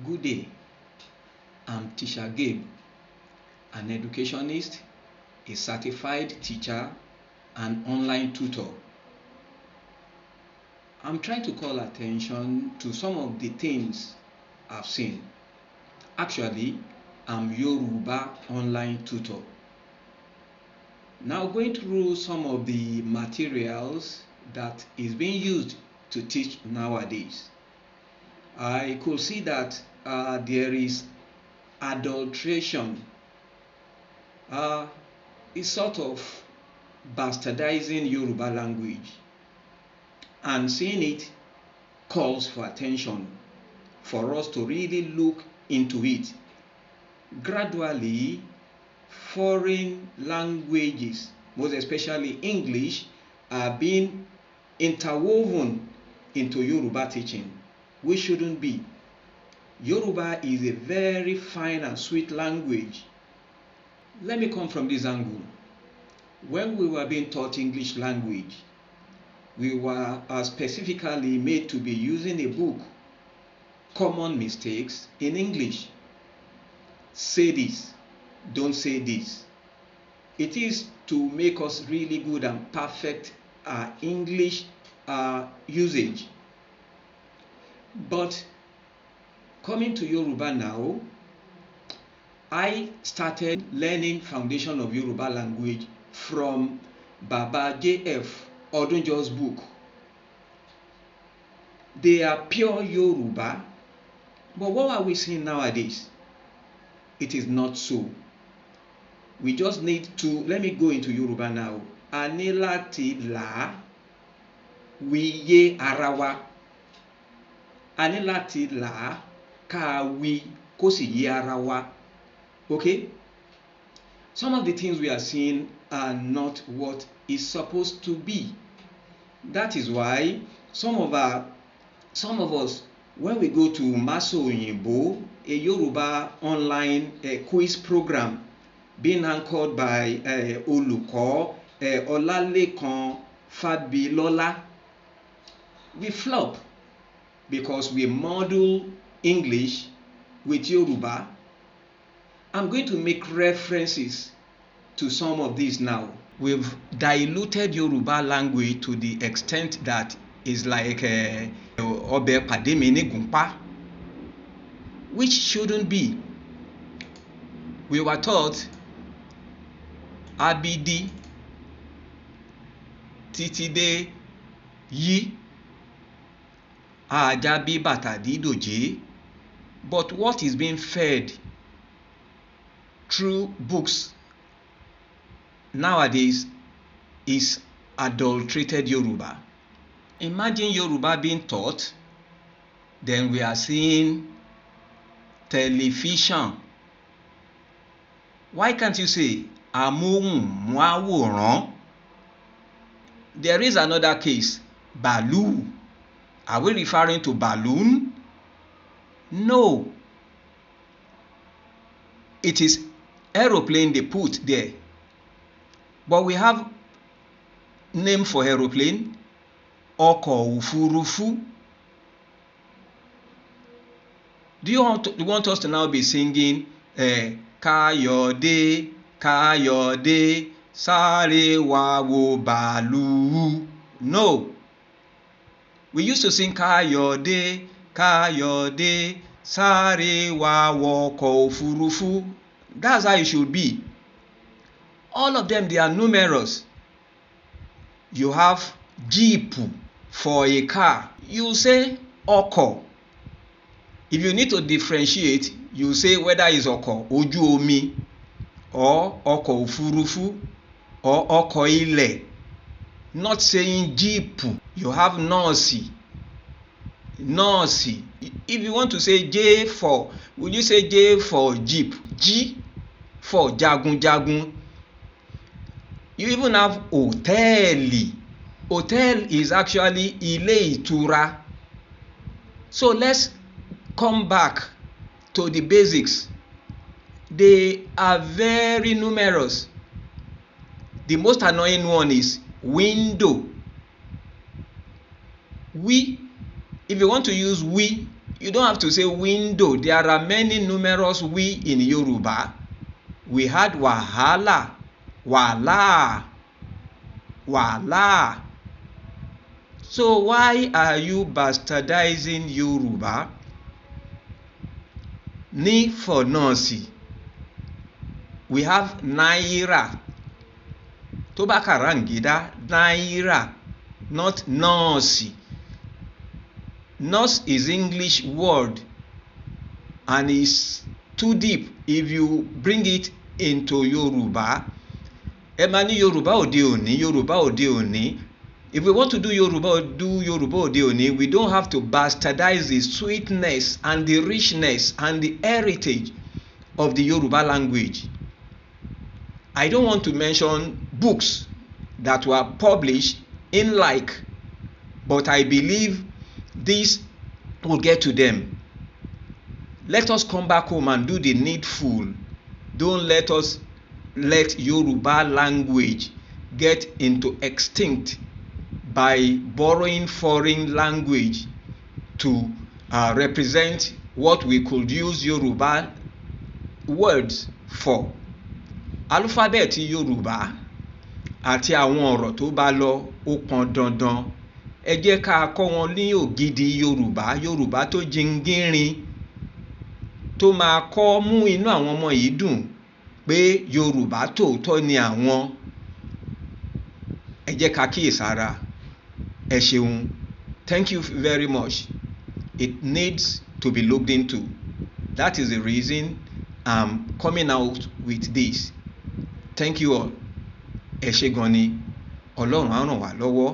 Good day, I'm Teacher Gabe, an educationist, a certified teacher, and online tutor. I'm trying to call attention to some of the things I've seen. Actually, I'm Yoruba online tutor. Now going through some of the materials that is being used to teach nowadays, I could see that there is adulteration. It's sort of bastardizing Yoruba language, and seeing it calls for attention for us to really look into it. Gradually, foreign languages, most especially English, are being interwoven into Yoruba teaching, which shouldn't be. Yoruba is a very fine and sweet language. Let me come from this angle. When we were being taught English language, we were specifically made to be using a book, Common Mistakes in English. Say this, don't say this. It is to make us really good and perfect English usage. But coming to Yoruba now, I started learning foundation of Yoruba language from Baba JF Odunjo's book. They are pure Yoruba, but what are we seeing nowadays? It is not so. We just need to, let me go into Yoruba now. A ní láti là wí yé ara wa. A ní láti là ká wí kó sì yé ara wa. Okay? Some of the things we are seeing are not what is supposed to be. That is why some of us, when we go to Maso Oyinbo, a Yoruba online quiz program being anchored by Olùkọ́ Ọlálékan Fábilọ́lá, we flop because we model English with Yoruba. I'm going to make references to some of these now. We've diluted Yoruba language to the extent that it's like Ọbẹ̀ pàdé mi ní gùnpá, which shouldn't be. We were taught abidi títí dé yí àjàbí bàtà dídòjé, but what is being fed through books nowadays is adulterated Yoruba. Imagine Yoruba being taught, then we are seeing television. Why can't you say amóhùnmáwòrán? There is another case, bàálù. Are we referring to balloon? No. It is aeroplane they put there. But we have name for aeroplane, ọkọ̀ òfurufú. Do you want us to now be singing Káyọ̀dé, Káyọ̀dé, sáré wá wo bàálù? No. We used to sing Káyọ̀dé, Káyọ̀dé, sáré wá wọkọ̀ òfurufú. That's how it should be. All of them, they are numerous. You have jeep for a car. You say ọkọ̀. If you need to differentiate, you say whether it's ọkọ̀ ojú omi or ọkọ̀ òfurufú or ọkọ̀ ilẹ̀. Not saying jeep. You have nọ́ọ̀sì. Nọ́ọ̀sì. If you want to say J for, will you say J for jeep? G for jagunjagun. You even have hòtẹ́ẹ̀lì. Hotel is actually ilé ìtura. So let's come back to the basics. They are very numerous. The most annoying one is window. We, if you want to use we You don't have to say window. There are many numerous we in Yoruba. We had wahala, wala, wala. So why are you bastardizing Yoruba? Ní for nọ́ọ̀sì. We have naira. Tó bá kàràǹgídá, naira, not nọ́ọ̀sì. Nurse is English word and is too deep if you bring it into Yoruba. Ẹ máa ní Yoruba òde òní, Yoruba òde òní. If we want to do Yoruba òde òní, we don't have to bastardize the sweetness and the richness and the heritage of the Yoruba language. I don't want to mention books that were published in like, but I believe this will get to them. Let us come back home and do the needful. Don't let us let Yoruba language get into extinct by borrowing foreign language to represent what we could use Yoruba words for. Alphabet Yoruba àti àwọn ọ̀rọ̀ tó bá lọ ó pọn dandan. Ẹ jẹ́ ká kọ́ wọn ní ògidì Yorùbá tó jingínrin tó máa kọ́ mú inú àwọn ọmọ yìí dùn pé Yorùbá tòótọ́ ni àwọn. Ẹ jẹ́ ká kíyèsára. Ẹ ṣeun. Thank you very much. It needs to be looked into. That is the reason I'm coming out with this. Thank you all. Ẹ ṣé gan ni. Ọlọ́run á ràn wá lọ́wọ́.